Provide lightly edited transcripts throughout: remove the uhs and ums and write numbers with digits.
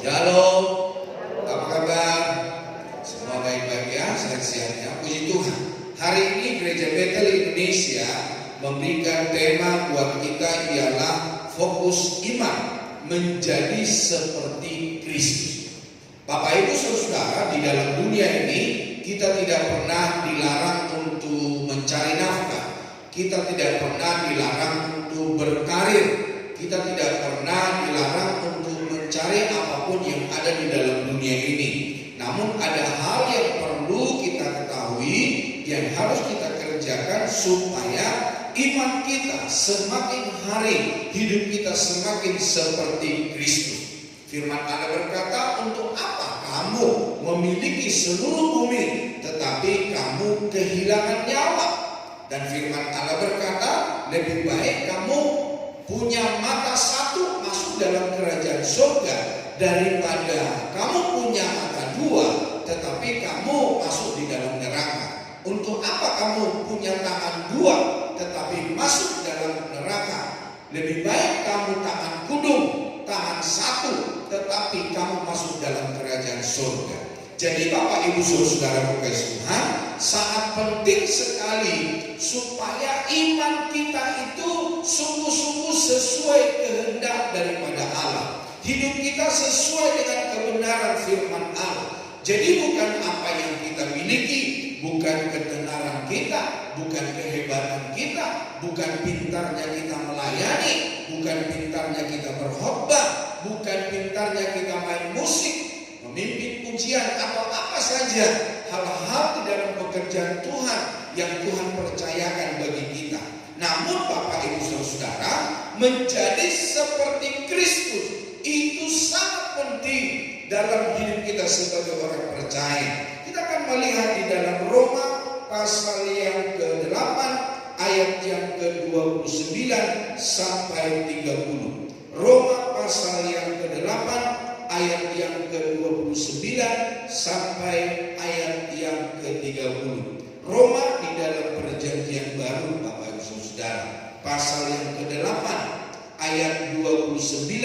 Shalom, apa kabar? Semua baik-baik ya, sehat-sehat ya, puji Tuhan. Hari ini Gereja Betel Indonesia memberikan tema buat kita ialah fokus iman menjadi seperti Kristus. Bapak Ibu Saudara, di dalam dunia ini kita tidak pernah dilarang untuk mencari nafkah. Kita tidak pernah dilarang untuk berkarir. Kita tidak pernah dilarang untuk mencari apapun yang ada di dalam dunia ini. Namun ada hal yang perlu kita ketahui, yang harus kita kerjakan supaya iman kita semakin hari, hidup kita semakin seperti Kristus. Firman Allah berkata, untuk apa kamu memiliki seluruh bumi tetapi kamu kehilangan nyawa? Dan firman Allah berkata, lebih baik kamu punya mata satu masuk dalam kerajaan surga daripada kamu punya mata dua tetapi kamu masuk di dalam neraka. Untuk apa kamu punya tangan dua tetapi masuk dalam neraka? Lebih baik kamu tangan kudung, tangan satu tetapi kamu masuk dalam kerajaan surga. Jadi Bapak Ibu Saudara kasih Tuhan, sangat penting sekali supaya iman kita itu sungguh-sungguh sesuai kehendak daripada Allah. Hidup kita sesuai dengan kebenaran firman Allah. Jadi bukan apa yang kita miliki, bukan ketenaran kita, bukan kehebatan kita, bukan pintarnya kita melayani, bukan pintarnya kita berkhotbah, bukan pintarnya kita main musik, memimpin pujian atau apa saja hal-hal di dalam pekerjaan Tuhan yang Tuhan percayakan bagi kita. Namun Bapak Ibu Saudara, menjadi seperti Kristus itu sangat penting dalam hidup kita sebagai orang percaya. Kita akan melihat di dalam Roma pasal yang ke-8 ayat yang ke-29 sampai 30. Roma pasal yang ke-8 ayat yang ke-29 sampai ayat yang ke-30. Roma di dalam perjanjian baru Bapak Ibu Saudara, pasal yang ke-8 ayat 29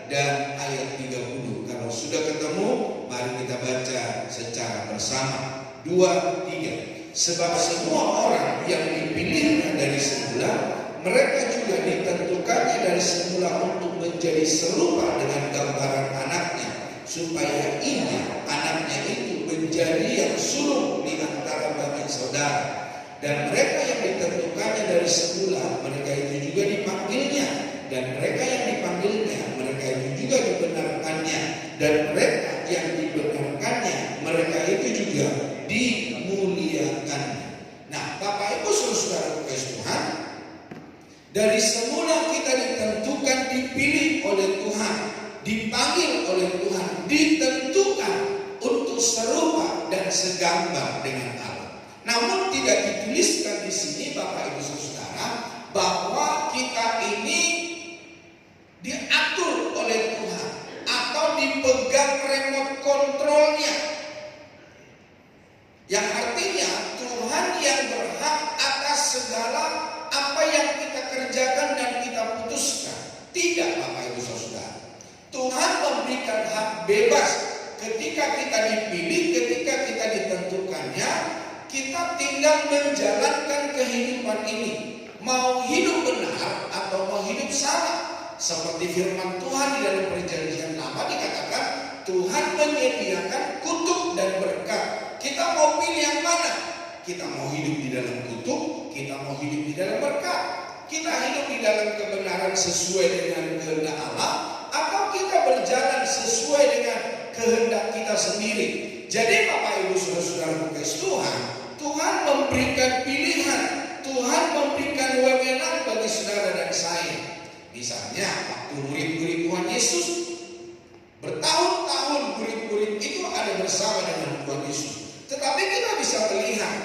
dan ayat 30. Kalau sudah ketemu, mari kita baca secara bersama. 2, 3. Sebab semua orang yang dipilihnya dari semula, mereka juga ditentukannya dari semula untuk menjadi serupa dengan gambaran anaknya, supaya ia, anaknya itu, menjadi yang sulung di antara banyak saudara. Dan mereka yang ditentukannya dari semula, mereka itu juga dipanggilnya. Dan mereka yang dipanggilnya, mereka itu juga dibenarkannya. Dan mereka yang dibenarkannya, mereka itu juga dimuliakannya. Nah, Bapak Ibu Saudara kasih Tuhan, dari semula kita ditentukan, dipilih oleh Tuhan, dipanggil oleh Tuhan, ditentukan untuk serupa dan segambar dengan Allah. Namun tidak dituliskan di sini Bapak Ibu Saudara bahwa kita ini diatur oleh Tuhan atau dipegang remote kontrolnya. Yang artinya Tuhan yang berhak atas segala apa yang kita kerjakan dan kita putuskan. Tidak Bapak Ibu Saudara. Tuhan memberikan hak bebas ketika kita dipilih, ketika kita ditentukannya, kita tinggal menjalankan kehidupan ini. Mau hidup benar atau mau hidup salah. Seperti firman Tuhan di dalam perjanjian lama dikatakan, Tuhan menyediakan kutuk dan berkat. Kita mau pilih yang mana? Kita mau hidup di dalam kutuk, kita mau hidup di dalam berkat. Kita hidup di dalam kebenaran sesuai dengan kehendak Allah, atau kita berjalan sesuai dengan kehendak kita sendiri. Jadi Bapak Ibu Saudara kasih Tuhan, Tuhan memberikan pilihan, Tuhan memberikan wewenang bagi saudara dan saya. Misalnya waktu murid-murid Tuhan Yesus, bertahun-tahun murid-murid itu ada bersama dengan Tuhan Yesus. Tetapi kita bisa melihat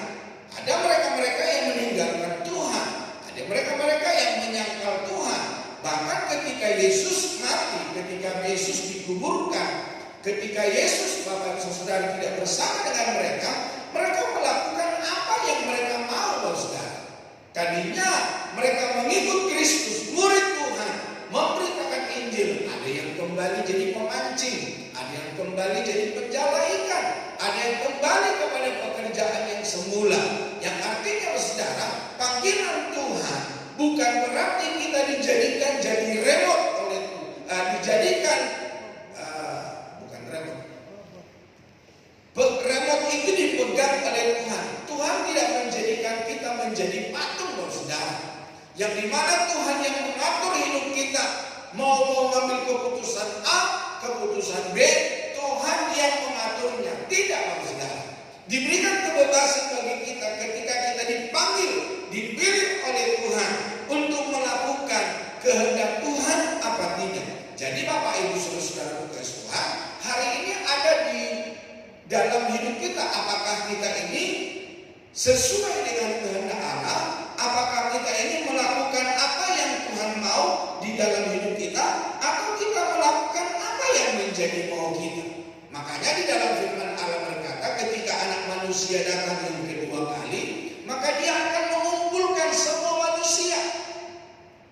ada mereka-mereka yang meninggalkan Tuhan, ada mereka-mereka yang menyangkal Tuhan. Bahkan ketika Yesus mati, ketika Yesus dikuburkan, ketika Yesus Bapak Ibu Saudara tidak bersama dengan mereka, mereka melakukan apa yang mereka mau, Saudara. Tadinya mereka mengikut Kristus, murid Tuhan, memberitakan Injil. Ada yang kembali jadi pemancing, kembali jadi penjala ikan, ada yang kembali kepada pekerjaan yang semula. Yang artinya saudara, panggilan Tuhan bukan berarti kita dijadikan jadi remote oleh remote itu dipegang oleh Tuhan. Tuhan tidak menjadikan kita menjadi patung, saudara. Yang dimana Tuhan yang mengatur hidup kita, mau mengambil keputusan A, keputusan B, Tuhan yang mengaturnya. Tidak, saudara. Diberikan kebebasan bagi kita ketika kita dipanggil, dipilih oleh Tuhan untuk melakukan kehendak Tuhan apa tidak. Jadi Bapak Ibu Saudara Tuhan, hari ini ada di dalam hidup kita, apakah kita ini sesuai dengan kehendak Allah? Apakah kita ini melakukan apa yang Tuhan mau di dalam hidup kita, atau kita melakukan apa yang menjadi mau kita? Makanya di dalam firman Allah berkata, ketika anak manusia datang yang kedua kali, maka dia akan mengumpulkan semua manusia.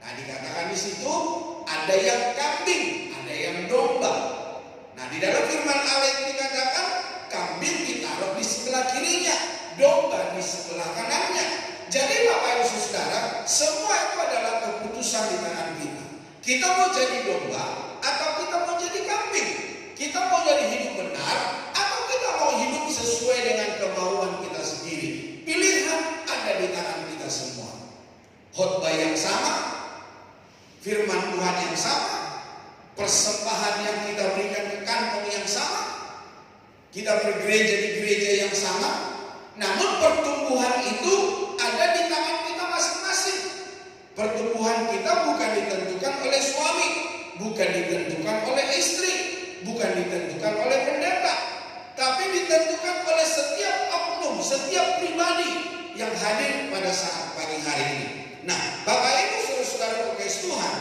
Nah, dikatakan di situ ada yang kambing, ada yang domba. Nah, di dalam firman Allah yang dikatakan kambing ditaruh di sebelah kirinya, domba di sebelah kanannya. Jadi Bapak Ibu Saudara, semua itu adalah keputusan di tangan kita. Kita mau jadi domba atau kita mau jadi kambing? Kita mau jadi hidup benar atau kita mau hidup sesuai dengan kemauan kita sendiri? Pilihan ada di tangan kita semua. Khotbah yang sama, firman Tuhan yang sama, persembahan yang kita berikan ke kantong yang sama, kita bergereja di gereja yang sama, namun pertumbuhan itu ada di tangan kita masing-masing. Pertumbuhan kita bukan ditentukan oleh suami, bukan ditentukan oleh istri, bukan ditentukan oleh pendeta, tapi ditentukan oleh setiap oknum, setiap pribadi yang hadir pada saat pagi hari ini. Nah, Bapak Ibu Saudara kekasih Tuhan,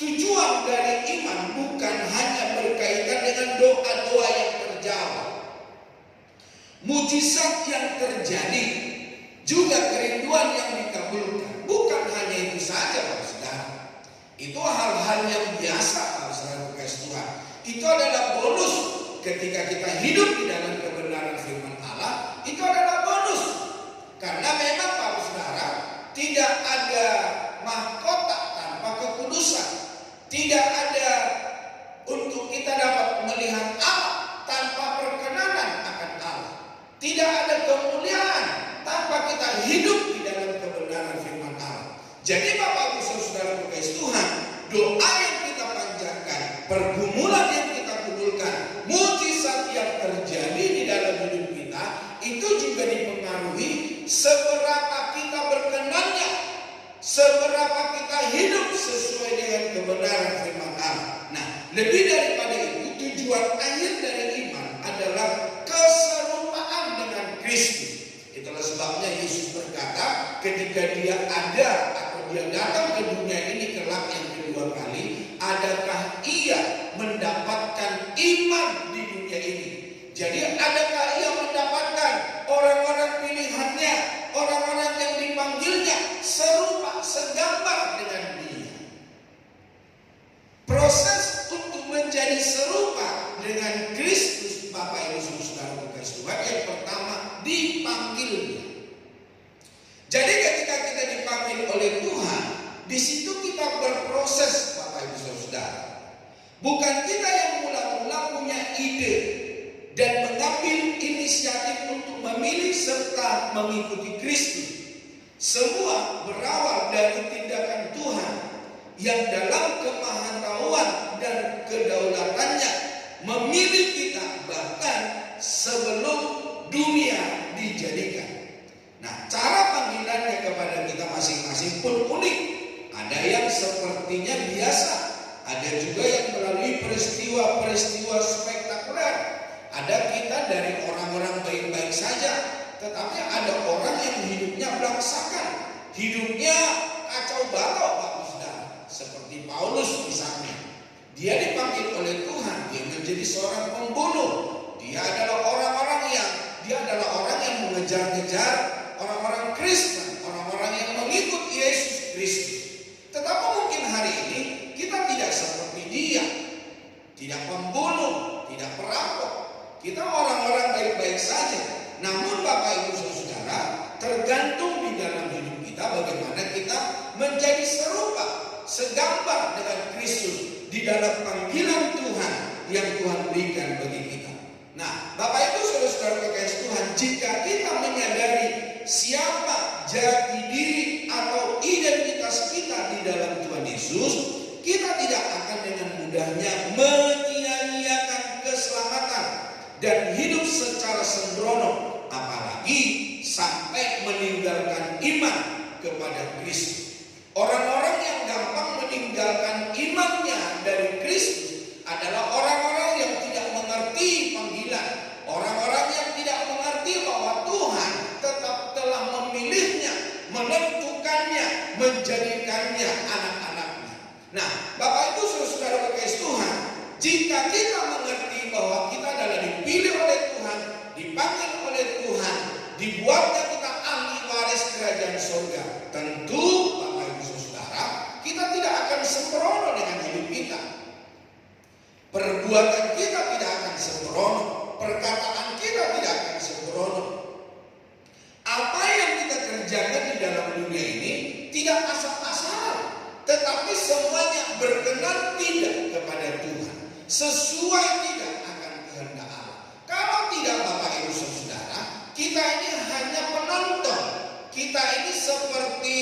tujuan dari iman bukan hanya berkaitan dengan doa-doa yang terjawab, mujizat yang terjadi, juga kerinduan yang dikabulkan. Bukan hanya itu saja, Bapak Saudara. Itu hal-hal yang biasa, Bapak Saudara kekasih Tuhan. Itu adalah bonus ketika kita hidup di dalam kebenaran firman Allah. Itu adalah bonus. Karena memang Bapak Saudara, tidak ada mahkota tanpa kekudusan. Tidak ada untuk kita dapat melihat Allah tanpa perkenanan akan Allah. Tidak ada kemuliaan tanpa kita hidup di dalam kebenaran firman Allah. Jadi Bapak Ibu Saudara kekasih Tuhan, doa yang kita panjatkan, pergumulan yang kita kumpulkan, mujizat yang terjadi di dalam hidup kita, itu juga dipengaruhi seberapa kita berkenannya, seberapa kita hidup sesuai dengan kebenaran firman Allah. Nah, lebih daripada itu, tujuan akhir dari iman adalah keserupaan dengan Kristus. Itulah sebabnya Yesus berkata, ketika dia ada atau dia datang ke dunia ini kelak yang kedua kali, adakah ia mendapatkan iman di dunia ini? Jadi adakah ia mendapatkan orang-orang pilihannya, orang-orang yang dipanggilnya serupa, segambar dengan dia? Proses untuk menjadi serupa dengan Kristus, Bapak Ibu Saudara kekasih Tuhan, yang pertama dipanggilnya. Jadi ketika kita dipanggil oleh Tuhan, di situ kita berproses, Bapak Ibu Saudara. Bukan kita yang mula-mula punya ide dan mengambil inisiatif untuk memilih serta mengikuti Kristus. Semua berawal dari tindakan Tuhan yang dalam kemahatauan dan kedaulatannya memilih kita bahkan sebelum dunia dijadikan. Nah, cara panggilannya kepada kita masing-masing pun unik. Ada yang sepertinya biasa, ada juga yang melalui peristiwa-peristiwa spektakuler. Ada kita dari orang-orang baik-baik saja, tetapi ada orang yang hidupnya berantakan, hidupnya kacau balau, Bapak Saudara. Seperti Paulus misalnya, dia dipanggil oleh Tuhan, dia menjadi seorang pembunuh. Dia adalah orang yang mengejar-ngejar orang-orang Kristen, orang-orang yang mengikut Yesus Kristus. Tetapi mungkin hari ini kita tidak seperti dia, tidak pembunuh, tidak perampok, Kita orang-orang baik-baik saja. Namun Bapak Ibu Saudara, tergantung di dalam hidup kita bagaimana kita menjadi serupa, segambar dengan Kristus di dalam panggilan Tuhan yang Tuhan berikan bagi kita. Nah, Bapak Ibu Saudara kekasih Tuhan, jika kita menyadari siapa jati diri atau identitas kita di dalam Tuhan Yesus, kita tidak akan dengan mudahnya menyia-nyiakan keselamatan dan hidup secara sembrono, apalagi sampai meninggalkan iman kepada Kristus. Orang-orang yang gampang meninggalkan imannya dari Kristus adalah orang-orang yang tidak mengerti panggilan, orang-orang yang tidak mengerti bahwa Tuhan tetap telah memilihnya, menentukannya, menjadikannya anak-anaknya. Nah, Bapak Ibu Saudara kekasih Tuhan, jika kita mengerti bahwa kita adalah dipilih oleh Tuhan, dipanggil oleh Tuhan, dibuatnya kita ahli waris kerajaan surga, tentu Bapak Ibu Saudara, kita tidak akan sembrono dengan hidup kita. Perbuatan kita tidak akan sembrono, perkataan kita tidak akan sembrono. Apa yang kita kerjakan di dalam dunia ini tidak asal-asalan, tetapi semuanya berkenan tidak kepada Tuhan, sesuai tidak akan kehendak Allah. Kalau tidak Bapak Ibu Saudara, kita ini hanya penonton. Kita ini seperti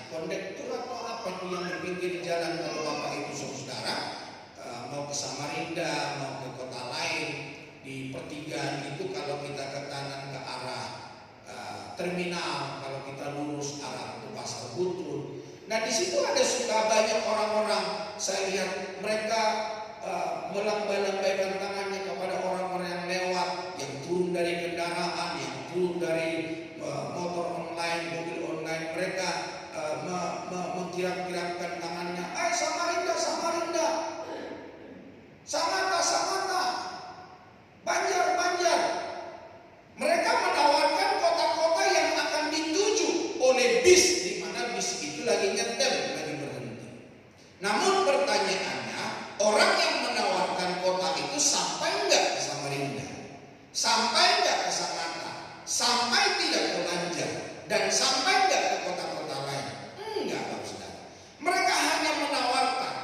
kondektur atau apa nih yang di pinggir jalan. Kalau Bapak Ibu Saudara mau ke Samarinda, mau ke kota lain, di pertigaan itu kalau kita ke kanan ke arah terminal, kalau kita lurus arah ke Pasar Butur. Nah, di situ ada suka banyak orang-orang, saya lihat mereka melambai-lambaikan tangannya kepada orang-orang yang lewat, yang turun dari kendaraan, yang turun dari motor online, mobil online. Mereka mengkiram-kiramkan tangannya, Samarinda, Samarinda, Samata, Samata, Banjar, Banjar. Mereka menawarkan kota-kota yang akan dituju oleh bis, di mana bis itu lagi nyetem, lagi berhenti. Namun pertanyaannya, orang yang menawarkan kota itu sampai enggak ke Samarinda? Sampai enggak ke Samata? Sampai tidak ke Banjar? Dan sampai enggak ke kota-kota lain? Enggak, Bapak Saudara. Mereka hanya menawarkan.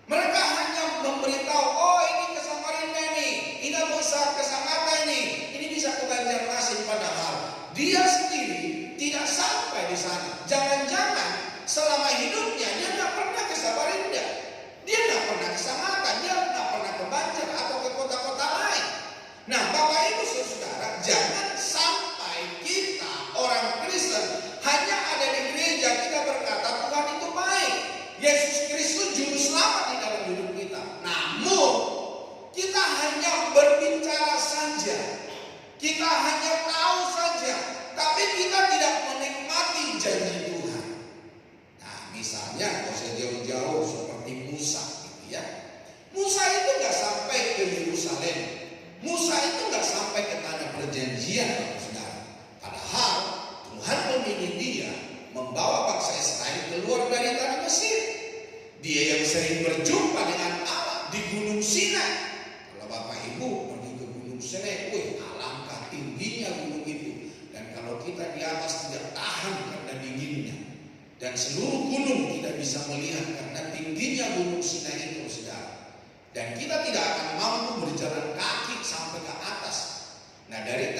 Mereka hanya memberitahu, oh ini ke Samarinda nih, ini bisa ke Samata ini bisa ke Banjarmasin, padahal dia sendiri tidak sampai di sana. Jangan-jangan selama hidupnya dia nggak pernah ke Samarinda, dia nggak pernah ke Samata, dia nggak pernah ke Banjar atau ke kota-kota lain. Nah, Bapak Ibu Saudara, jangan sampai kita orang Kristen hanya ada di gereja kita berkata Tuhan itu baik, Yesus Kristus juru selamat di dalam hidup kita. Namun kita hanya berbicara saja, kita hanya tahu saja, tapi kita tidak menikmati janji Tuhan. Nah, misalnya kalau saya jauh-jauh seperti Musa, gitu ya. Musa itu nggak sampai ke Yerusalem, Musa itu nggak sampai ke tanah perjanjian, saudara. Padahal Tuhan memilih dia membawa bangsa Israel keluar dari tanah Mesir. Dia yang sering berjumpa dengan Allah di Gunung Sinai. Kalau Bapak Ibu pergi ke Gunung Sinai, alangkah tingginya gunung itu. Dan kalau kita di atas tidak tahan karena dinginnya, dan seluruh gunung tidak bisa melihat karena tingginya Gunung Sinai itu, saudara. Dan kita tidak akan mampu berjalan kaki sampai ke atas. Nah, dari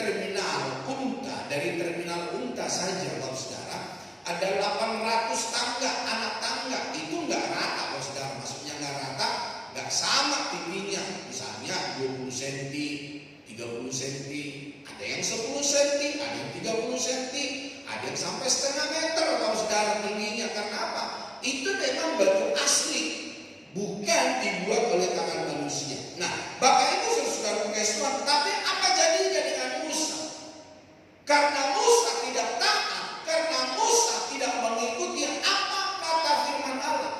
terminal unta saja, Bapak Saudara, ada 800 tangga, anak tangga. Itu nggak rata, Bapak Saudara. Maksudnya nggak rata, nggak sama tingginya. Misalnya 20 cm, 30 cm, ada yang 10 cm, ada yang 30 cm, ada yang sampai setengah meter, Bapak Saudara, tingginya. Karena apa? Itu memang batu asli, bukan dibuat oleh tangan manusia. Nah, Bapak Ibu Saudara kekasih Tuhan, tapi apa jadinya dengan Musa? Karena Musa tidak taat, karena Musa tidak mengikuti apa kata firman Allah.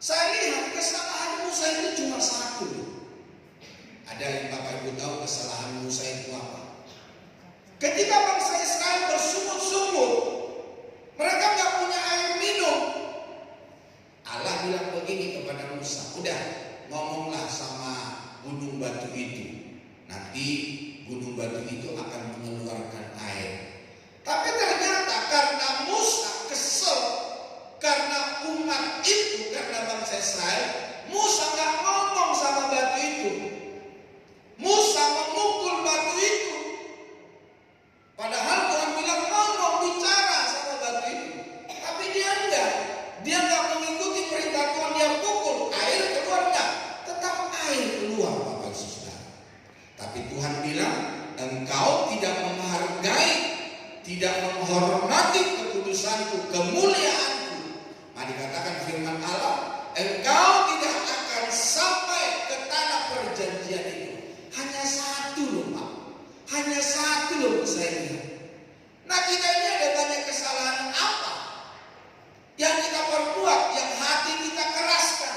Saya lihat kesalahan Musa itu cuma satu. Ada yang Bapak Ibu tahu kesalahan Musa itu apa? Ketika bangsa Israel bersungut-sungut, mereka nggak punya air minum. Allah bilang begini kepada Musa, udah ngomonglah sama gunung nanti gunung batu itu akan mengeluarkan air. Tapi ternyata karena Musa kesel, karena umat itu, karena bangsa Israel, Musa nggak ngomong sama batu itu. Musa memukul batu itu. Padahal Tuhan bilang ngomong, bicara sama batu itu. Tapi dia enggak. Dia nggak mengikuti perintah Tuhan, dia pukul. Air keluar enggak? Tetap air keluar, Bapak Saudara. Tapi Tuhan bilang, engkau tidak menghargai, tidak menghormati kekudusanku, kemuliaanku. Mari katakan firman Allah, engkau tidak akan sampai ke tanah perjanjian itu. Hanya satu loh Pak, hanya satu loh saya lihat. Nah kita ini ada banyak kesalahan apa yang kita perbuat, yang hati kita keraskan,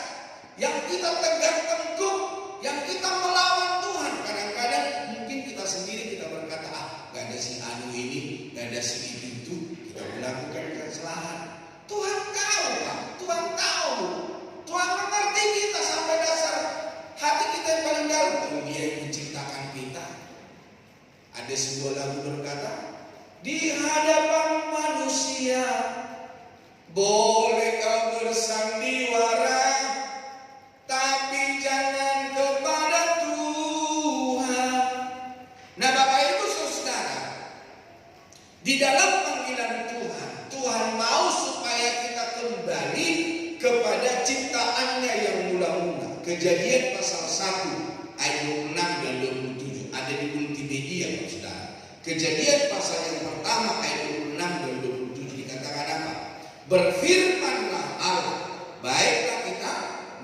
yang kita tegak tengkuk, yang kita melawan Tuhan. Kadang-kadang mungkin kita sendiri kita berkata, gak ada si anu ini, gak ada si itu, kita melakukan kesalahan. Tuhan tahu Pak, Tuhan tahu, Tuhan mengerti kita sampai dasar hati kita yang paling dalam. Dia yang menciptakan kita. Ada sebuah lagu berkata, di hadapan manusia boleh kau bersandiwara, tapi jangan kepada Tuhan. Nah Bapak Ibu Saudara, di dalam panggilan Tuhan, Tuhan mau supaya kita kembali kepada ciptaannya yang mula-mula. Kejadian pasal 1 ayat 26 dan 27 ada di multimedia Saudara. Kejadian pasal yang pertama ayat 26 dan 27 dikatakan apa? Berfirmanlah Allah, baiklah kita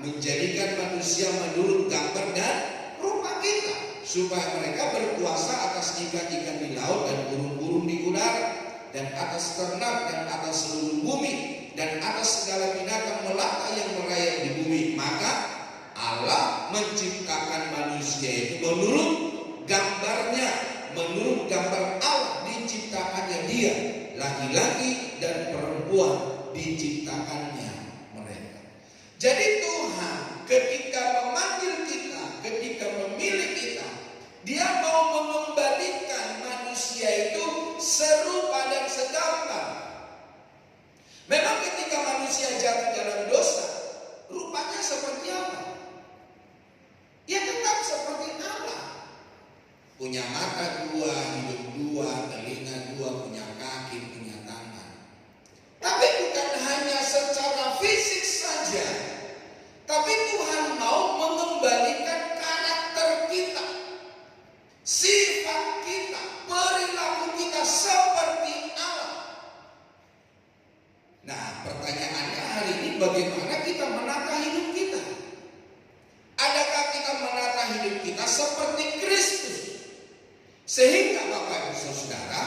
menjadikan manusia menurut gambar dan rupa kita, supaya mereka berkuasa atas ikan-ikan di laut dan burung-burung di udara, dan atas ternak dan atas seluruh bumi, dan atas segala binatang melata yang merayap di bumi. Maka Allah menciptakan manusia itu menurut gambarnya, menurut gambar Allah diciptakannya dia, laki-laki dan perempuan diciptakannya mereka. Jadi Tuhan ketika memanggil kita, ketika memilih kita, dia mau mengembalikan manusia itu serupa dan segambar. Memang ketika manusia jatuh dalam dosa, rupanya seperti apa? Ya tetap seperti Allah. Punya mata dua, hidung dua, telinga dua, punya kaki, punya tangan. Tapi bukan hanya secara fisik saja, tapi Tuhan mau mengembalikan karakter kita, sifat kita, perilaku kita seperti Allah. Nah, pertanyaannya hari ini, bagaimana kita menata hidup kita? Adakah kita menata hidup kita seperti Kristus? Sehingga Bapak Ibu Saudara,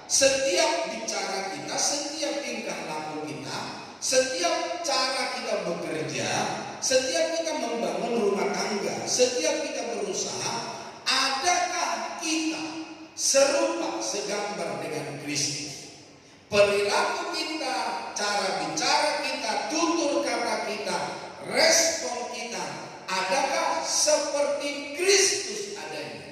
setiap bicara kita, setiap tingkah laku kita, setiap cara kita bekerja, setiap kita membangun rumah tangga, setiap kita berusaha, adakah kita serupa, segambar dengan Kristus? Perilaku kita, cara bicara kita, tutur kata kita, respon kita, adakah seperti Kristus adanya?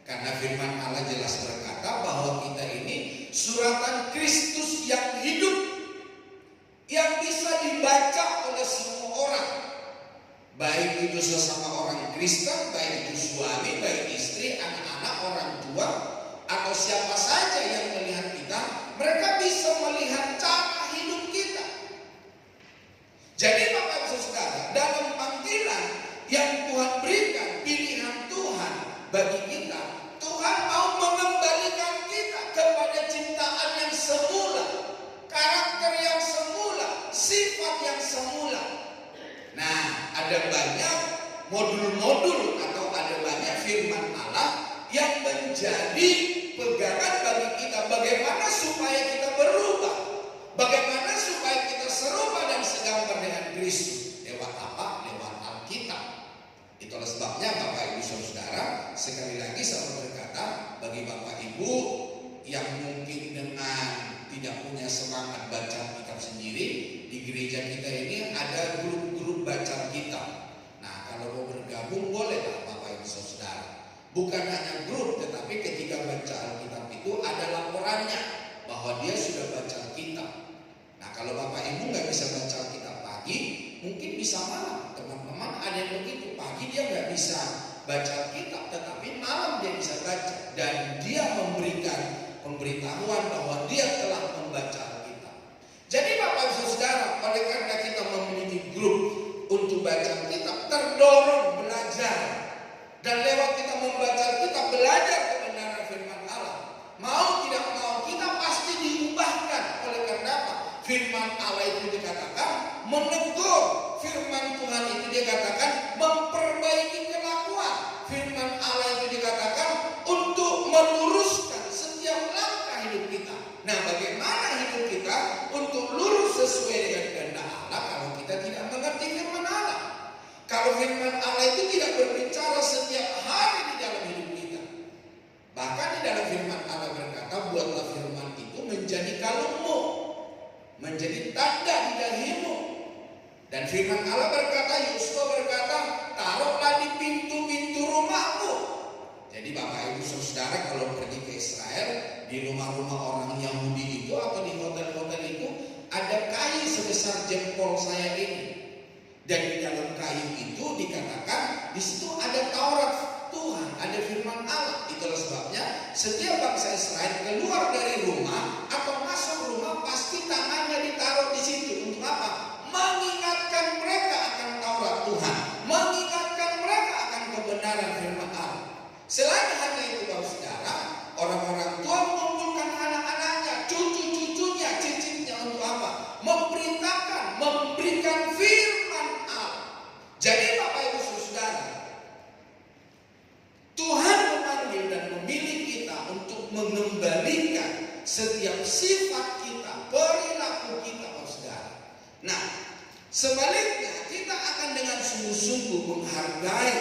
Karena firman Allah jelas berkata bahwa kita ini suratan Kristus yang hidup, yang bisa dibaca oleh semua orang, baik itu sesama orang Kristen, baik itu suami, baik istri, anak-anak, orang tua, atau siapa saja yang melihat kita, mereka bisa melihat cara hidup kita. Jadi Bapak Ibu Saudara, dalam panggilan yang Tuhan berikan, pilihan Tuhan bagi kita, Tuhan mau mengembalikan kita kepada ciptaan yang semula, karakter yang semula, sifat yang semula. Nah, ada banyak modul-modul atau ada banyak firman Allah yang menjadi pegangan bagi kita, bagaimana supaya kita berubah, bagaimana supaya kita serupa dan segambar dengan Kristus. Lewat apa? Lewat Alkitab. Itulah sebabnya Bapak Ibu Saudara, sekali lagi saya berkata, bagi Bapak Ibu yang mungkin dengan tidak punya semangat baca kitab sendiri, di gereja kita ini ada grup-grup baca kitab. Nah, kalau mau bergabung boleh lah Bapak Ibu Saudara. Bukan hanya grup, tetapi ketika baca Alkitab itu ada laporannya bahwa dia sudah baca Alkitab. Nah, kalau Bapak Ibu nggak bisa baca Alkitab pagi, mungkin bisa malam. Teman-teman ada yang begitu, pagi dia nggak bisa baca Alkitab, tetapi malam dia bisa baca. Dan dia memberikan pemberitahuan bahwa dia telah membaca Alkitab. Jadi Bapak Ibu Saudara, oleh karena kita memiliki grup untuk baca Alkitab, terdorong belajar. Dan lewat kita membaca Alkitab, belajar kebenaran firman Allah. Mau tidak mau, kita pasti diubahkan. Oleh karena apa? Firman Allah itu dikatakan menegur. Firman Tuhan itu dikatakan memperbaiki kelakuan. Firman Allah itu dikatakan untuk meluruskan setiap langkah hidup kita. Nah, bagaimana hidup kita untuk lurus sesuai dengan kehendak Allah kalau kita tidak mengerti firman Allah? Kalau firman Allah itu tidak berbicara setiap hari di dalam hidup kita. Bahkan di dalam firman Allah berkata, buatlah firman itu menjadi kalungmu, menjadi tanda di dahimu. Dan firman Allah berkata, Yosua berkata, taruhlah di pintu-pintu rumahmu. Jadi Bapak Ibu Saudara kalau pergi ke Israel, di rumah-rumah orang Yahudi itu atau di hotel-hotel itu ada kayu sebesar jempol saya ini. Dan di dalam kayu itu dikatakan di situ ada Taurat Tuhan, ada firman Allah. Itulah sebabnya setiap bangsa Israel keluar dari rumah atau masuk rumah pasti tangannya ditaruh di situ. Untuk apa? Mengingatkan mereka akan Taurat Tuhan, mengingatkan mereka akan kebenaran firman Allah. Selain hanya itu, Bapak Saudara, orang-orang tua mengumpulkan anak-anaknya, cucu-cucunya, cicitnya untuk apa? Memberitakan, memberikan firman. Jadi Bapak Ibu Saudara, Tuhan memanggil dan memilih kita untuk mengembalikan setiap sifat kita, perilaku kita, Bapak Saudara. Nah, sebaliknya kita akan dengan sungguh-sungguh menghargai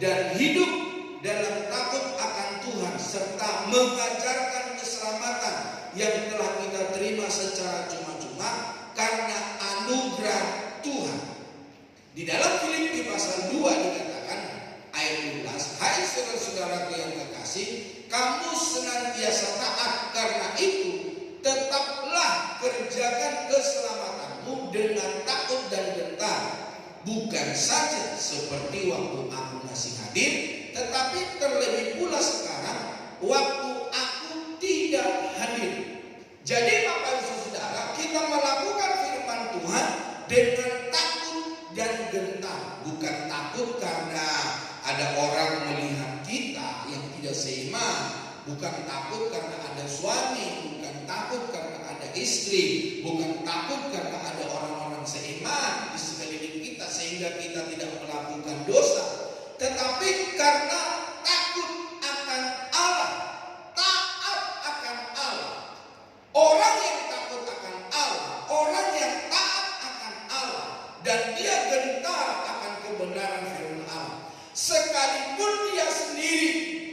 dan hidup dalam takut akan Tuhan serta mengajarkan keselamatan yang telah kita terima secara cuma-cuma karena anugerah Tuhan. Di dalam Filipi pasal 2 dikatakan ayat 12, hai saudara-saudaraku yang terkasih, kamu senantiasa taat, karena itu tetaplah kerjakan keselamatanmu dengan takut dan gentar, bukan saja seperti waktu aku masih hadir, tetapi terlebih pula sekarang waktu aku tidak hadir. Jadi Bapak Ibu Saudara, kita melakukan firman Tuhan dengan takut dan gentar, bukan takut karena ada orang melihat kita yang tidak seiman, bukan takut karena ada suami, bukan takut karena ada istri, bukan takut karena ada orang-orang seiman di sekeliling kita sehingga kita tidak melakukan dosa, tetapi karena takut akan Allah, taat akan Allah. Orang yang takut akan Allah, orang yang taat akan Allah, dan dia gentar akan kebenaran firman Allah. Sekalipun dia sendiri,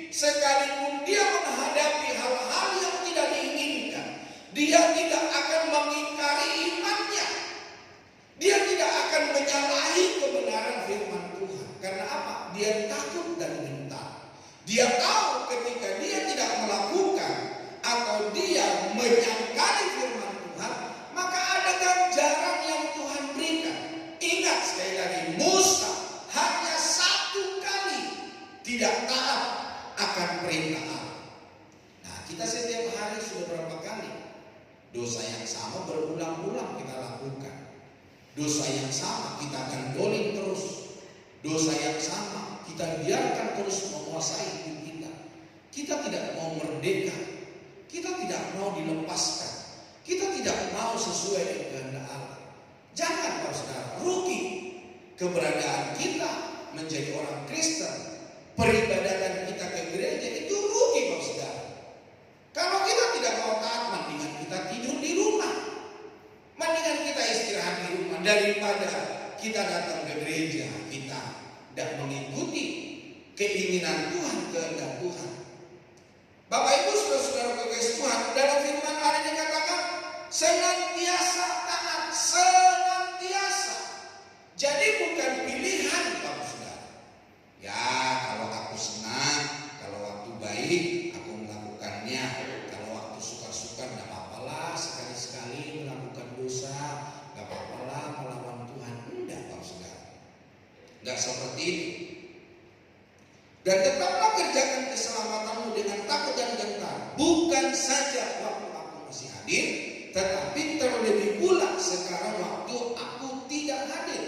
sekalipun dia menghadapi hal-hal yang tidak diinginkan, dia tidak akan mengingkari imannya. Dia tidak akan menyalahi kebenaran firman Tuhan. Karena apa? Dia takut dan gentar. Dia tahu ketika dia tidak melakukan atau dia menyangkali firman Tuhan, maka ada ganjaran yang Tuhan berikan. Ingat sekali lagi, Musa hanya satu kali tidak taat akan perintah Allah. Nah, kita setiap hari sudah berapa kali dosa yang sama berulang-ulang kita lakukan. Dosa yang sama kita akan dolim terus. Dosa yang sama kita biarkan terus menguasai hidup kita. Kita tidak mau merdeka. Kita tidak mau dilepaskan. Kita tidak mau sesuai dengan kehendak Allah. Jangan Bapak Saudara, rugi keberadaan kita menjadi orang Kristen. Peribadatan kita ke gereja itu rugi Bapak Saudara. Kalau kita tidak mau taat, mendingan kita tidur di rumah, mendingan kita istirahat di rumah daripada kita datang ke gereja, kita tidak mengikuti keinginan Tuhan, kehendak Tuhan. Bapak Ibu saudara-saudara kekasih Tuhan, dalam firman Allah dikatakan senantiasa taat, senantiasa. Jadi bukan pilihan Bapak Saudara. Ya, kalau aku senang, Dan tetaplah kerjakan keselamatanmu dengan takut dan gentar, bukan saja waktu aku masih hadir, tetapi terlebih pula sekarang waktu aku tidak hadir.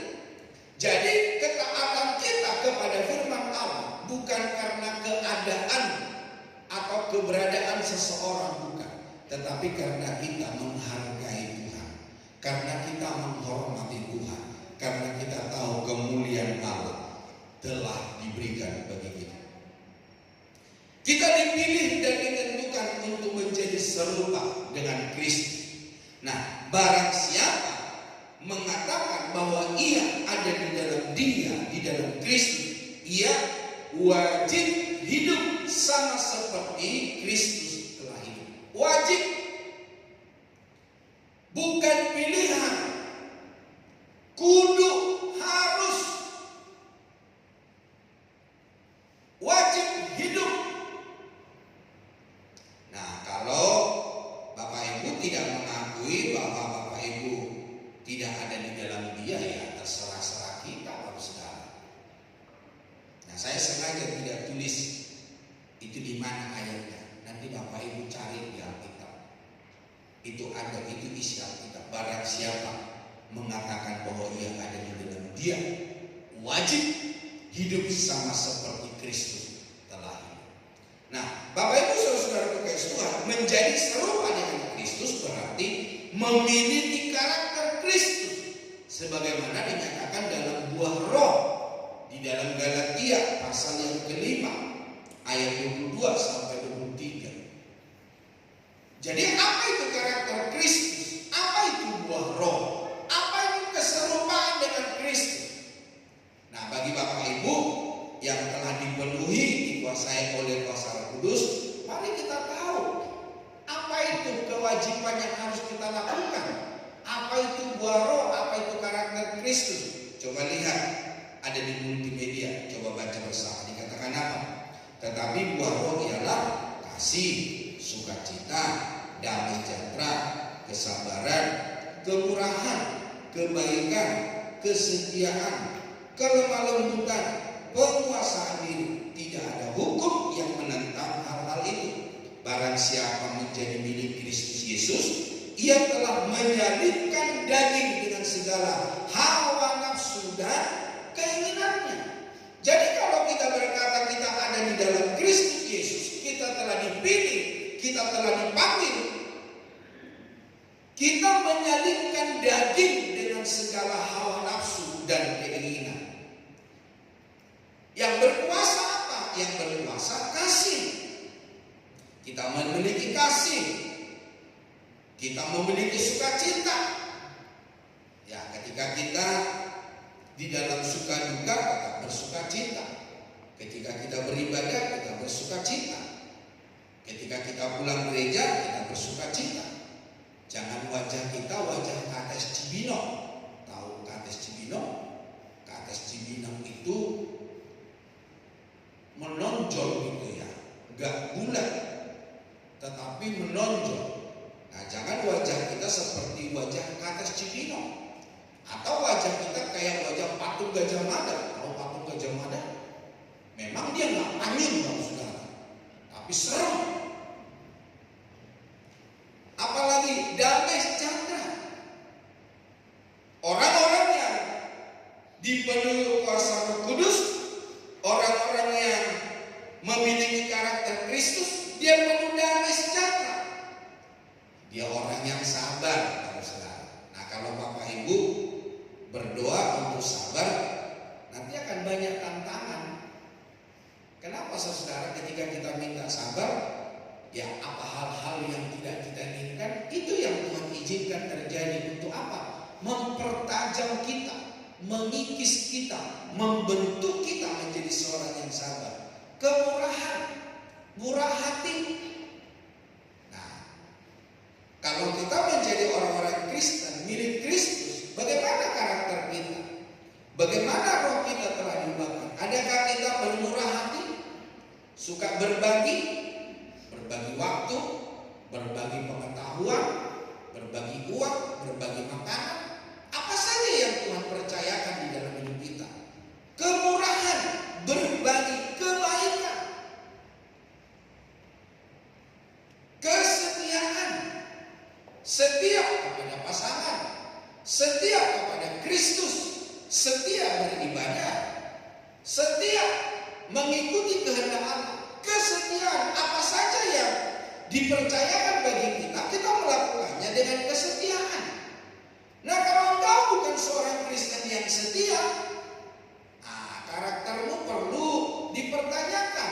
Jadi ketaatan kita kepada firman Allah bukan karena keadaan atau keberadaan seseorang, bukan, tetapi karena kita menghargai Tuhan, karena kita menghormati Tuhan, karena kita tahu kemuliaan Allah telah diberikan bagi kita. Kita dipilih dan ditentukan untuk menjadi serupa dengan Kristus. Nah, barang siapa mengatakan bahwa ia ada di dalam Dia, di dalam Kristus, ia wajib hidup sama seperti Kristus telah hidup. Wajib, bukan pilihan. Kudu, harus, wajib hidup. Nah, kalau Bapak Ibu tidak mengakui bahwa Bapak Ibu tidak ada di dalam Dia, ya terserah kita, Bapak Saudara. Nah, saya sengaja tidak tulis itu di mana ayatnya. Nanti Bapak Ibu cari di Alkitab. Itu ada, itu isi Alkitab. Barang siapa mengatakan bahwa ia ada di dalam Dia, wajib hidup sama seperti Kristus telah hidup. Nah, Bapak Ibu saudara kekasih Tuhan, menjadi serupa dengan Kristus berarti memiliki karakter Kristus, sebagaimana dinyatakan dalam buah roh di dalam Galatia pasal yang kelima ayat 22 sampai 23. Jadi apa itu karakter Kristus? Apa itu buah roh? Apa itu keserupaan dengan Kristus? Nah, bagi Bapak Ibu yang telah dipenuhi, dikuasai oleh kuasa Roh Kudus, mari kita tahu apa itu kewajiban yang harus kita lakukan. Apa itu buah roh? Apa itu karakter Kristus? Coba lihat, ada di multimedia. Coba baca bersama. Dikatakan apa? Tetapi buah roh ialah kasih, sukacita, damai sejahtera, kesabaran, kemurahan, kebaikan, kesetiaan, kelemah lembutan, penguasaan diri. Tidak ada hukum yang menentang hal-hal itu. Barang siapa menjadi milik Kristus Yesus, ia telah menyalibkan daging dengan segala hawa nafsu dan keinginannya. Jadi kalau kita berkata kita ada di dalam Kristus Yesus, kita telah dipilih, kita telah dipanggil, kita menyalibkan daging dengan segala hawa nafsu dan keinginan. Yang berkuasa apa? Yang berkuasa kasih. Kita memiliki kasih, kita memiliki sukacita. Ya, ketika kita di dalam suka duka, kita bersukacita. Ketika kita beribadah, kita bersukacita. Ketika kita pulang gereja, kita bersukacita. Jangan wajah kita wajah Kates Cibinong. Tahu Kates Cibinong? Kates Cibinong itu menonjol gitu ya, enggak bulat, tetapi menonjol. Nah, jangan wajah kita seperti wajah Kates Cibinong. Atau wajah kita kayak wajah patung Gajah Mada. Kalau patung Gajah Mada, memang dia nggak manyun, saudara, tapi serem. Apalagi damai sejahtera. Orang-orang yang dipenuhi kuasa Roh Kudus, orang-orang yang memiliki karakter Kristus, dia penuh damai sejahtera. Dia orang yang sabar, saudara. Nah, kalau Bapak Ibu berdoa untuk sabar, nanti akan banyak tantangan. Kenapa saudara? Ketika kita minta sabar, ya apa hal-hal yang tidak kita inginkan, itu yang Tuhan izinkan terjadi. Untuk apa? Mempertajam kita, mengikis kita, membentuk kita menjadi seorang yang sabar. Kemurahan, murah hati. Nah, kalau kita menjadi orang-orang Kristen, milik Kristus, bagaimana karakter kita? Bagaimana roh kita telah diubahkan? Adakah kita bermurah hati? Suka berbagi waktu, berbagi pengetahuan, berbagi uang, berbagi makanan? Apa saja yang Tuhan percayakan di dalam hidup kita? Kemurahan, berbagi kebaikan. mengikuti kehendak Allah. Kesetiaan apa saja yang dipercayakan bagi kita, kita melakukannya dengan kesetiaan. Nah, kalau engkau bukan seorang Kristen yang setia, karaktermu perlu dipertanyakan.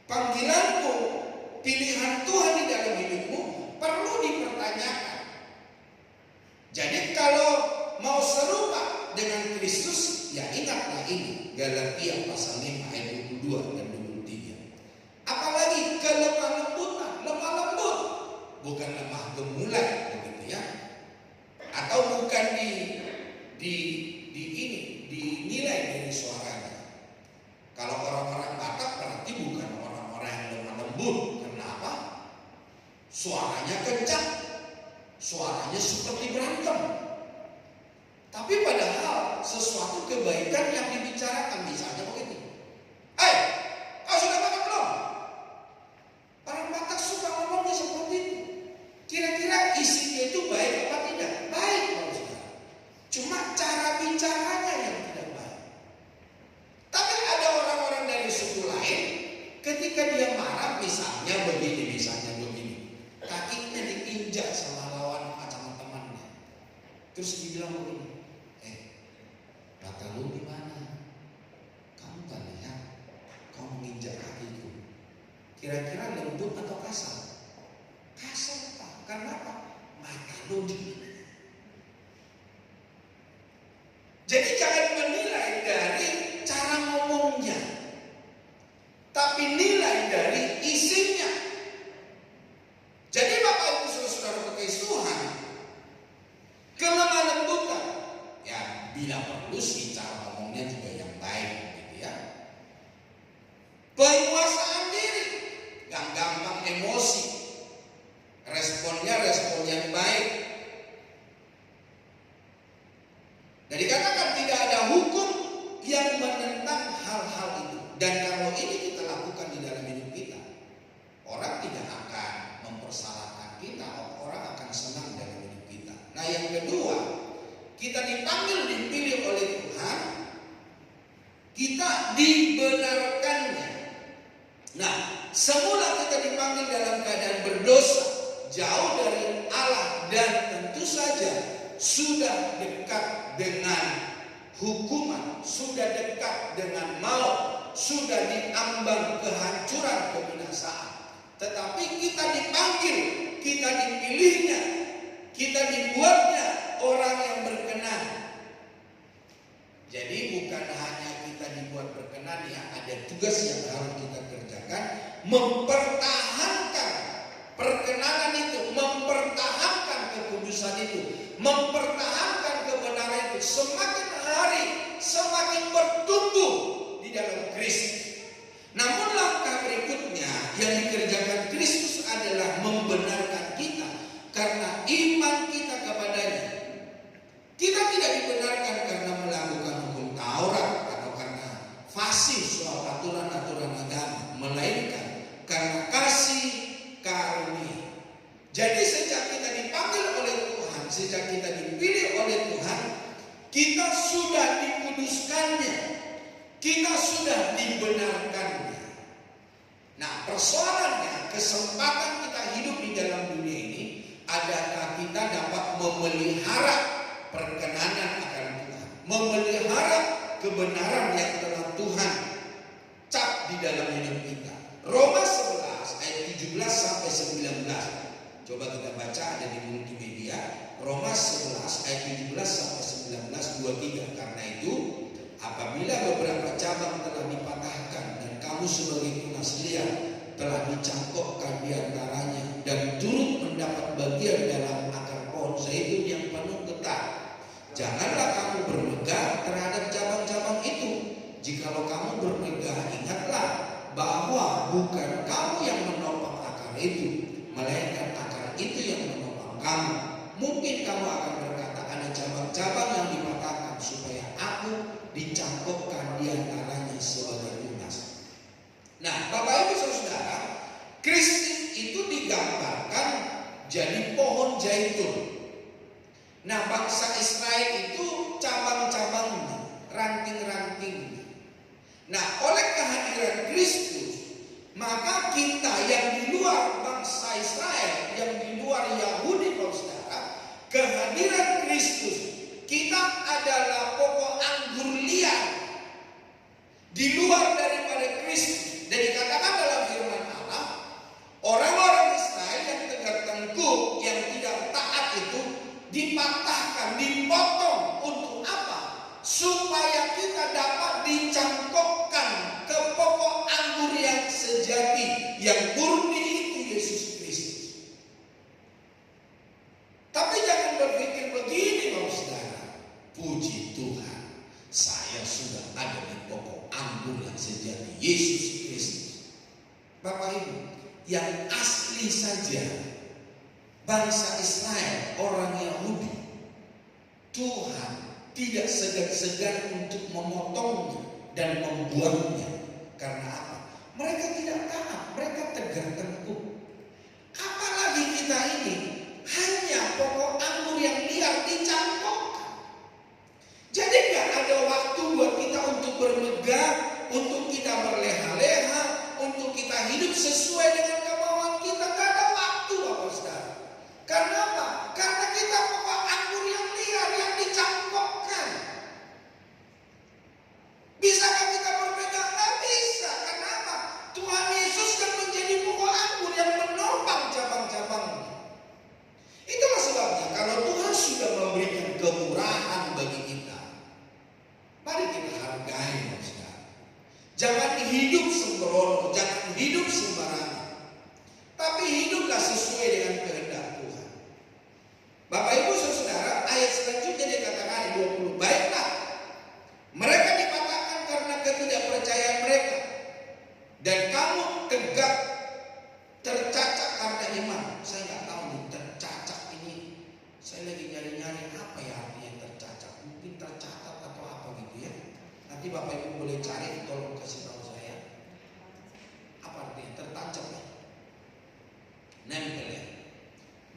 Panggilanmu, pilihan Tuhan di dalam hidupmu perlu dipertanyakan. Jadi kalau mau serupa dengan Kristus, ya ingatlah ini Galatia pasal 5 ayat 22 dan 23. Apalagi kelemah lembutan, lemah lembut, bukan lemah gemulai, begitu ya. Atau bukan dinilai dari suaranya. Kalau orang-orang Batak berarti bukan orang-orang yang lemah lembut. Kenapa? Suaranya kencang, suaranya seperti berantem. Tapi padahal sesuatu kebaikan yang dibicarakan, misalnya begitu. Kau sudah makan belum? Orang Batak suka ngomongnya seperti itu. Kira-kira isinya itu baik apa tidak? Baik, Pak Saudara. Cuma cara bicaranya yang tidak baik. Tapi ada orang-orang dari suku lain, ketika dia marah, misalnya begini, kakinya diinjak sama lawan sama temannya. Terus dibilang begini, kata lu gimana? Kamu tak lihat kau menginjak kakiku. Kira-kira lembut atau kasar? Kasar, Pak. Kenapa? Mata lu di. Jadi jangan menilai dari cara ngomongnya, tapi nilai dari isinya. Jadi Bapak Ibu Saudara kekasih Tuhan, kelemah lembutan, ya bila perlu sih cara ngomongnya juga yang baik, gitu ya. Penguasaan diri, gak gampang emosi, responnya respon yang baik. Dan dikatakan tidak ada hukum yang menentang hal-hal itu. Dan kalau ini kita lakukan di dalam hidup kita, orang tidak akan mempersalahkan kita, orang akan senang dalam hidup kita. Nah, yang kedua, kita dipanggil, dipilih oleh Tuhan, kita dibenarkannya. Nah, semula kita dipanggil dalam keadaan berdosa, jauh dari Allah, dan tentu saja sudah dekat dengan hukuman, sudah dekat dengan maut, sudah diambang kehancuran, kebinasaan. Tetapi kita dipanggil, kita dipilihnya, kita dibuatnya orang yang berkenan. Jadi bukan hanya kita dibuat berkenan, ya, ada tugas yang harus kita kerjakan, mempertahankan perkenanan itu, mempertahankan kekudusan itu, mempertahankan kebenaran itu, semakin hari semakin bertumbuh di dalam Kristus. Namun langkah berikutnya yang dikerjakan Kristus adalah membenarkan kita karena iman kita kepadanya. Kita tidak dibenarkan karena melakukan hukum Taurat atau karena fasih soal aturan-aturan agama, melainkan karena kasih karunia. Jadi sejak kita dipanggil oleh Tuhan, sejak kita dipilih oleh Tuhan, kita sudah dikuduskannya, kita sudah dibenarkannya. Nah, persoalannya, kesempatan kita hidup di dalam dunia ini adalah kita dapat memelihara perkenanan akan Tuhan, memelihara kebenaran yang telah Tuhan cap di dalam hidup kita. Roma 11 ayat 17 sampai 19. Coba kita baca, ada di multimedia. Roma 11 ayat 17 sampai 19, 23. Karena itu, apabila beberapa cabang telah dipatahkan dan kamu sebagai tunas liar telah dicangkokkan di antaranya dan turut mendapat bagian dalam akar pohon zaitun yang penuh getah, janganlah kamu bermegah terhadap cabang-cabang itu. Jikalau kamu bermegah, ingatlah bahwa bukan kamu yang menopang akar itu, melainkan akar itu yang menopang kamu. Mungkin kamu akan berkata, ada cabang-cabang yang dipatahkan supaya aku dicangkokkan di antaranya sebagai tunas. Nah, Bapak Ibu Saudara, Kristus itu digambarkan jadi pohon zaitun. Nah, bangsa Israel itu cabang-cabangnya, ranting-rantingnya. Nah, oleh Maka kita yang di luar bangsa Israel, yang di luar Yahudi, saudara, kehadiran Kristus, kita adalah pokok anggur liar di luar daripada Kristus. Dan dikatakan dalam firman Allah, orang-orang Israel yang tegak tengkuk, yang tidak taat itu dipatahkan, dipotong. Untuk apa? Supaya kita dapat dicangkokkan ke pokok anggur yang sejati, yang murni, itu Yesus Kristus. Tapi jangan berpikir begini, saudara. Puji Tuhan, saya sudah ada di pokok anggur yang sejati, Yesus Kristus. Bapak Ibu, yang asli saja bangsa Israel, orang Yahudi, Tuhan tidak segan-segan untuk memotongnya dan membuangnya. Karena apa? Mereka tidak taat, mereka tegak tengkuk. Apalagi kita ini hanya pokok anggur yang liar dicangkokkan. Jadi gak ada waktu buat kita untuk bermegah, untuk kita berleha-leha, untuk kita hidup sesuai dengan kemauan kita. Gak ada waktu, Bapak Saudara. Karena apa? Karena kita pokok anggur yang liar, yang dicangkokkan. Bisakah kita berpegang? Gak bisa. Karena apa? Tuhan Yesus kan menjadi pokok anggur yang menopang cabang-cabangnya. Itulah sebabnya kalau Tuhan sudah memberikan kemurahan bagi kita, mari kita hargai, saudara. Jangan hidup sembrono, jangan hidup sembarangan, tapi hiduplah sesuai dengan kehendak Tuhan. Bapak Ibu Saudara, ayat selanjutnya dikatakan 20, baiklah, mereka dipatahkan karena ketidakpercayaan mereka, dan kamu tegak tercacat karena iman. Saya nggak tahu nih, tercacat ini, saya lagi nyari-nyari apa ya artinya tercacat. Mungkin tercatat atau apa gitu ya. Nanti Bapak Ibu boleh cari, tolong kasih tahu saya. Apa artinya tertancap ya? Nempel ya.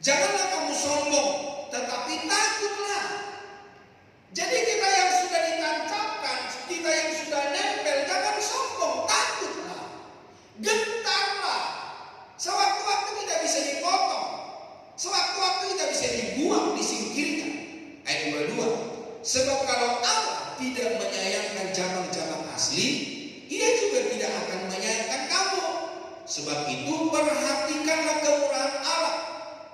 Janganlah kamu sombong, tetapi takutlah. Jadi kita yang sudah ditancapkan, kita yang sudah nempel, jangan sombong, takutlah, gentarlah. Sewaktu-waktu kita bisa dipotong, sewaktu-waktu kita bisa dibuang, disingkirkan. Ayat 22. Sebab kalau Allah tidak menyayangkan cabang-cabang asli, Ia juga tidak akan menyayangkan kamu. Sebab itu perhatikanlah kemurahan Allah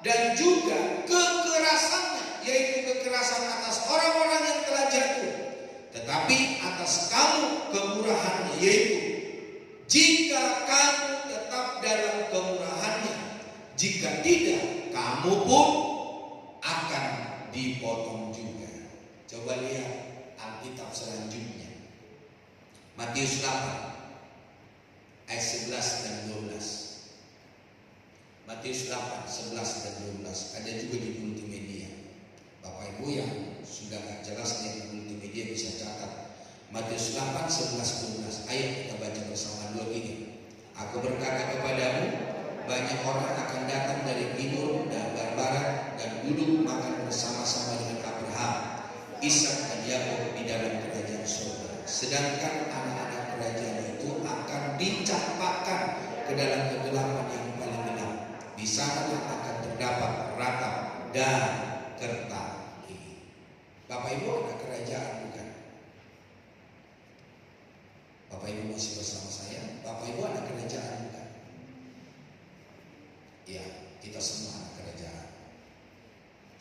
dan juga kekerasannya, yaitu kekerasan atas orang-orang yang telah jatuh, tetapi atas kamu kemurahannya, yaitu jika kamu tetap dalam kemurahannya, jika tidak, kamu pun akan dipotong juga. Coba lihat Alkitab selanjutnya, Matius 8 ayat 11 dan 12. Matius 8, 11 dan 12. Ada juga di multimedia. Bapak Ibu yang sudah gak jelas di multimedia bisa catat. Matius 8, 11, 12. Ayo kita baca bersama dua gini. Aku berkata kepadamu, banyak orang akan datang dari timur dan barat dan duduk makan bersama-sama dengan Abraham, Ishak dan Yakub di dalam kerajaan surga. Sedangkan anak-anak kerajaan itu akan dicampakkan ke dalam kegelapan yang paling gelap. Di sana akan terdapat ratap dan kerta gigi. Bapak Ibu anak kerajaan bukan? Bapak Ibu masih bersama saya? Bapak Ibu anak kerajaan bukan? Ya, kita semua anak kerajaan.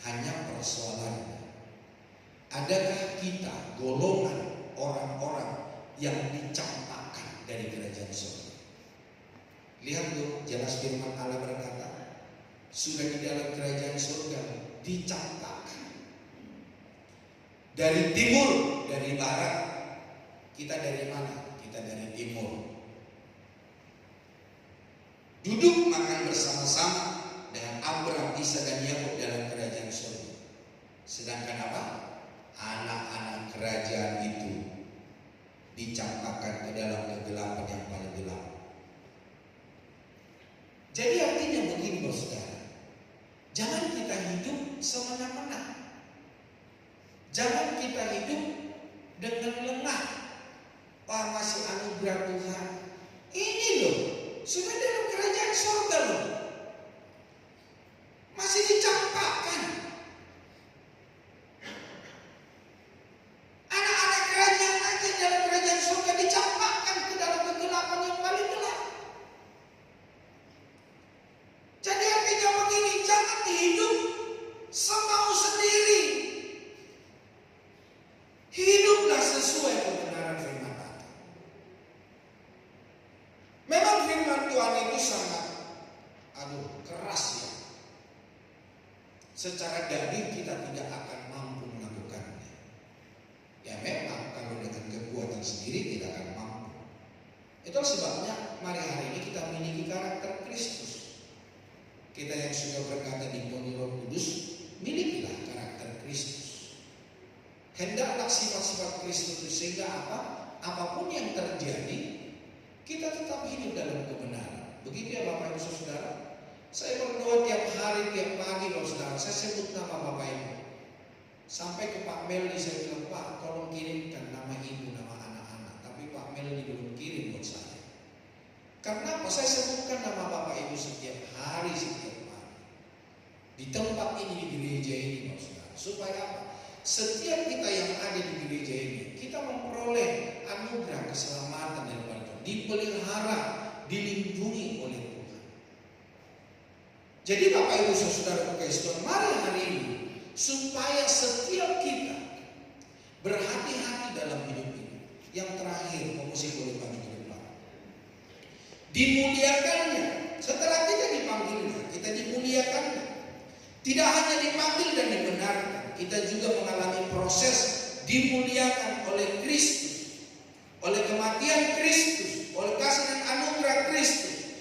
Hanya persoalannya, adakah kita golongan orang-orang yang dicampakkan dari kerajaan surga? Lihat tuh, jelas firman Allah berkata, sudah di dalam kerajaan surga dicampakkan. Dari timur, dari barat. Kita dari mana? Kita dari timur. Duduk makan bersama-sama dengan Abraham, Ishak dan Yakub dalam kerajaan surga. Sedangkan apa? Anak-anak kerajaan itu dicampakkan ke dalam kegelapan yang paling gelap. Jadi artinya begini, saudara, jangan kita hidup semena-mena. Jangan kita hidup dengan lengah. Wah, masih anugerah Tuhan. Ini loh, Sudah dalam kerajaan surga loh. Masih dicampakkan. Anak-anak kerajaan aja dalam kerajaan surga dicampakkan ke dalam kegelapan yang paling gelap. Jadi artinya begini, jangan hidup semau sendiri. Hiduplah sesuai kebenaran firman Tuhan. Memang firman Tuhan itu sangat keras ya. Secara daging kita tidak akan mampu melakukannya. Ya memang kalau dengan kekuatan sendiri tidak akan mampu. Itulah sebabnya mari hari ini kita memiliki karakter Kristus. Kita yang sudah berkata di Roh Kudus, milikilah karakter Kristus. Hendaklah sifat-sifat Kristus sehingga apapun yang terjadi, kita tetap hidup dalam kebenaran. Begitu ya Bapak Ibu Saudara. Saya berdoa tiap hari, tiap pagi Bapak Saudara. Saya sebut nama Bapak Ibu. Sampai ke Pak Meldi saya bilang, Pak tolong kirimkan nama ibu, nama anak-anak. Tapi Pak Meldi belum kirim buat saya. Karena apa? Saya sebutkan nama Bapak Ibu setiap hari, setiap pagi. Di tempat ini, di gereja ini Bapak Saudara. Supaya apa? Setiap kita yang ada di gereja ini, kita memperoleh anugerah keselamatan daripada Tuhan. Dipelihara, dilindungi oleh Tuhan. Jadi Bapak Ibu Saudara Tuhan, mari hari ini supaya setiap kita berhati-hati dalam hidup ini. Yang terakhir, musik boleh maju ke depan. Dimuliakannya. Setelah kita dipanggilnya, kita dimuliakannya. Tidak hanya dipanggil dan dibenarkan, kita juga mengalami proses dimuliakan oleh Kristus, oleh kematian Kristus, oleh kasih dan anugerah Kristus.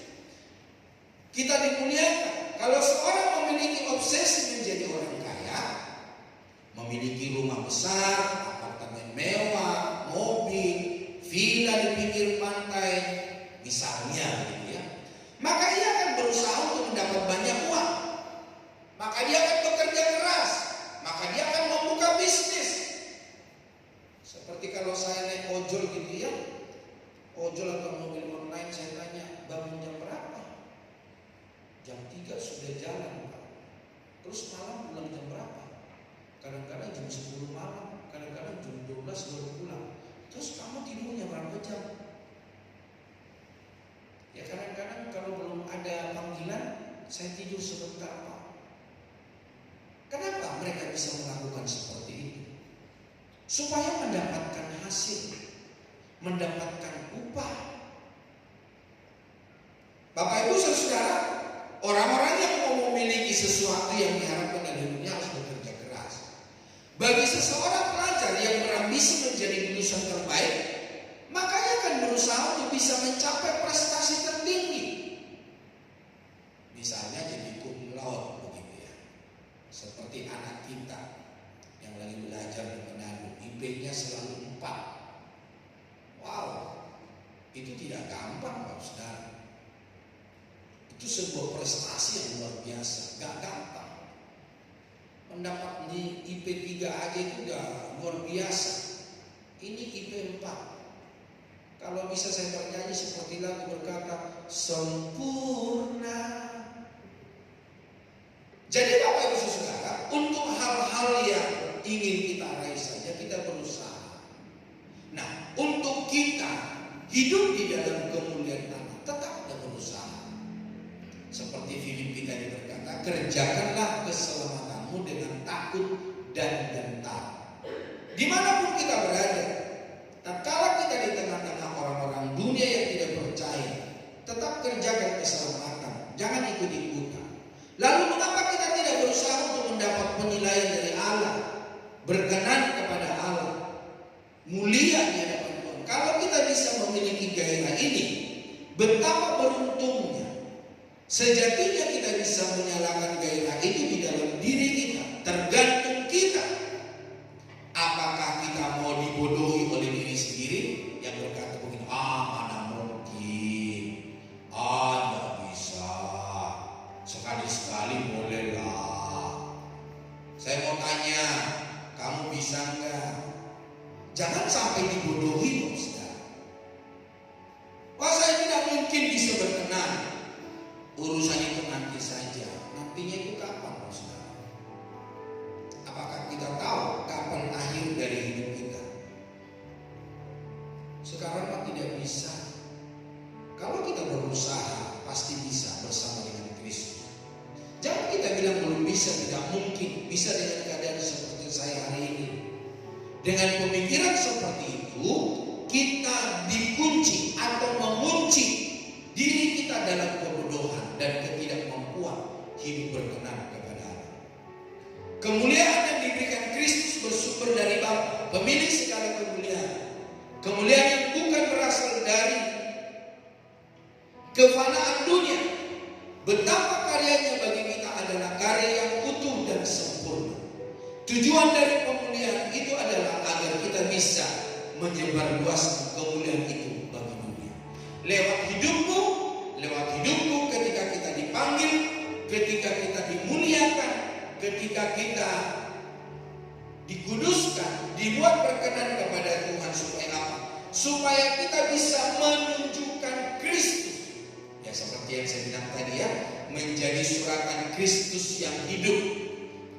Kita dimuliakan. Kalau seorang memiliki obsesi menjadi orang kaya, memiliki rumah besar, apartemen mewah, mobil, villa di pinggir pantai, misalnya gitu ya, maka ia akan berusaha untuk mendapat banyak uang. Maka dia akan bekerja keras, maka dia akan membuka bisnis. Seperti kalau saya naik ojol gitu ya, ojol atau mobil online, saya tanya, bangun jam berapa? Jam 3 sudah jalan Pak. Terus malam pulang jam berapa? Kadang-kadang jam 10 malam, kadang-kadang jam 12 baru pulang. Terus kamu tidurnya berapa jam? Ya kadang-kadang kalau belum ada panggilan, saya tidur sebentar Pak. Kenapa mereka bisa melakukan seperti itu? Supaya mendapatkan hasil, mendapatkan upah. Bapak Ibu Saudara, orang-orang yang mau memiliki sesuatu yang diharapkan dari dunia harus bekerja keras. Bagi seseorang pelajar yang berambisi menjadi lulusan terbaik, maka ia akan berusaha untuk bisa mencapai prestasi tertinggi. Misalnya jadi cum laude begitu ya. Seperti anak kita yang lagi belajar di Manado, IP-nya selalu 4. Wow, itu tidak gampang Pak Saudara. Itu sebuah prestasi yang luar biasa, gak gampang. Mendapat di IP 3 aja itu udah luar biasa. Ini IP 4. Kalau bisa saya bernyanyi seperti lagu berkata sempurna. Jadi Bapak Ibu Saudara, untuk hal-hal yang ingin kita raih saja kita berusaha. Nah, untuk kita hidup di dalam kemuliaan Allah tetap ada berusaha. Seperti Filipi tadi berkata, kerjakanlah keselamatanmu dengan takut dan gentar. Dimanapun kita berada, tatkala kita di tengah-tengah orang-orang dunia yang tidak percaya, tetap kerjakan keselamatan, jangan ikut-ikutan. Lalu mengapa kita tidak berusaha untuk mendapat penilaian dari Allah, berkenan kepada Allah, mulia di hadapan Tuhan? Kalau kita bisa memiliki gairah ini, betapa beruntungnya. Sejatinya kita bisa menyalakan gairah itu di dalam diri kita. Tergantung kita. Apakah kita mau dibodohi oleh diri sendiri yang berkata begini, mana mungkin, nggak bisa, sekali-sekali bolehlah. Saya mau tanya, kamu bisa nggak? Jangan sampai dibodohi, Saudara. Wah, saya tidak mungkin bisa berkenan. Dengan pemikiran seperti itu, kita dikunci atau mengunci diri kita dalam kebodohan dan ketidakmampuan hidup berkenan kepada Allah. Kemuliaan yang diberikan Kristus bersumber dari Bapa, pemilik segala kemuliaan. Kemuliaan yang bukan berasal dari kefanaan dunia. Betapa karyanya bagi kita adalah karya yang utuh dan sempurna. Tujuan dari pemulihan itu adalah agar kita bisa menyebarluaskan kemuliaan itu bagi dunia. Lewat hidupku ketika kita dipanggil, ketika kita dimuliakan, ketika kita dikuduskan, dibuat berkenan kepada Tuhan supaya apa? Supaya kita bisa menunjukkan Kristus. Ya seperti yang saya bilang tadi ya, menjadi suratan Kristus yang hidup.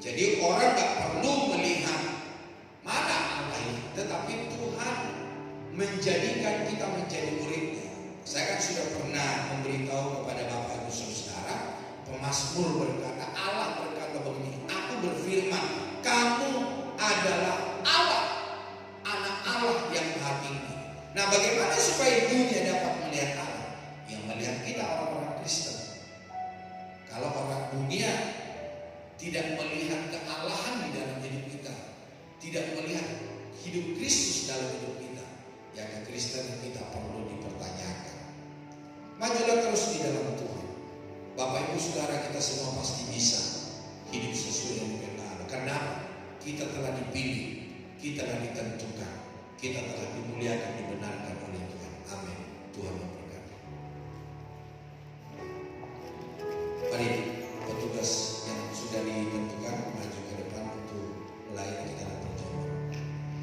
Jadi orang gak perlu melihat mana Allah ini, tetapi Tuhan menjadikan kita menjadi muridnya. Saya kan sudah pernah memberitahu kepada Bapak Ibu Saudara, pemazmur berkata, Allah berkata begini, aku berfirman, kamu adalah Allah, anak Allah yang maha tinggi. Nah bagaimana supaya dunia dapat melihat Allah? Yang melihat kita orang-orang Kristen. Kalau orang dunia tidak melihat kealahan di dalam hidup kita, tidak melihat hidup Kristus dalam hidup kita, ya kekristenan kita perlu dipertanyakan. Majulah terus di dalam Tuhan. Bapak Ibu Saudara, kita semua pasti bisa hidup sesuai dengan Allah. Karena kita telah dipilih, kita telah ditentukan, kita telah